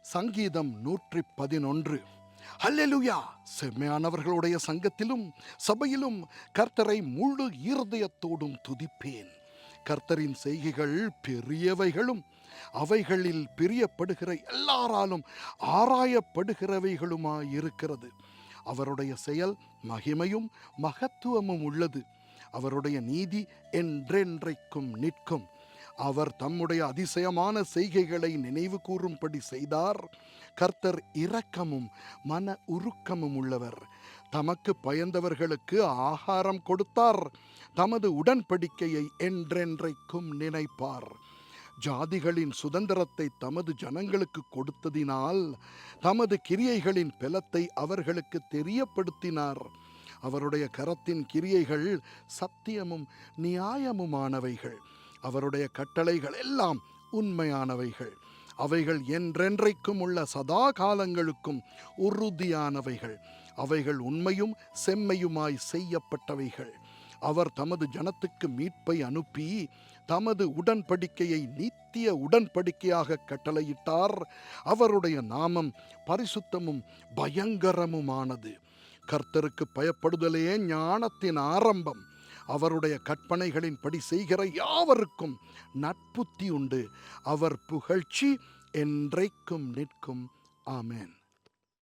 சங்கீதம் 111. ஹல்லேலூயா! செம்மையானவர்களுடைய சங்கத்திலும் சபையிலும் கர்த்தரை முழு இருதயத்தோடும் துதிப்பேன். கர்த்தரின் செய்கைகள் பெரியவைகளும் அவைகளில் பிரியப்படுகிற எல்லாராலும் ஆராயப்படுகிறவைகளுமாயிருக்கிறது. அவருடைய செயல் மகிமையும் மகத்துவமும் உள்ளது. அவருடைய நீதி என்றென்றைக்கும் நிற்கும். அவர் தம்முடைய அதிசயமான செய்கைகளை நினைவு கூறும்படி செய்தார். கர்த்தர் இரக்கமும் மன உருக்கமும் உள்ளவர். தமக்கு பயந்தவர்களுக்கு ஆகாரம் கொடுத்தார். தமது உடன்படிக்கையை என்றென்றைக்கும் நினைப்பார். ஜாதிகளின் சுதந்திரத்தை தமது ஜனங்களுக்கு கொடுத்ததினால் தமது கிரியைகளின் பலத்தை அவர்களுக்கு தெரியப்படுத்தினார். அவருடைய கரத்தின் கிரியைகள் சத்தியமும் நியாயமுமானவைகள். அவருடைய கட்டளைகள் எல்லாம் உண்மையானவைகள். அவைகள் என்றென்றைக்கும் உள்ள சதா காலங்களுக்கும் உறுதியானவைகள். அவைகள் உண்மையும் செம்மையுமாய் செய்யப்பட்டவைகள். அவர் தமது ஜனத்துக்கு மீட்பை அனுப்பி தமது உடன்படிக்கையை நித்திய உடன்படிக்கையாக கட்டளையிட்டார். அவருடைய நாமம் பரிசுத்தமும் பயங்கரமுமானது. கர்த்தருக்கு பயப்படுதலே ஞானத்தின் ஆரம்பம். அவருடைய கற்பனைகளின் படி செய்கிற யாவருக்கும் நட்புத்தி உண்டு. அவர் புகழ்ச்சி என்றைக்கும் நிற்கும். ஆமென்.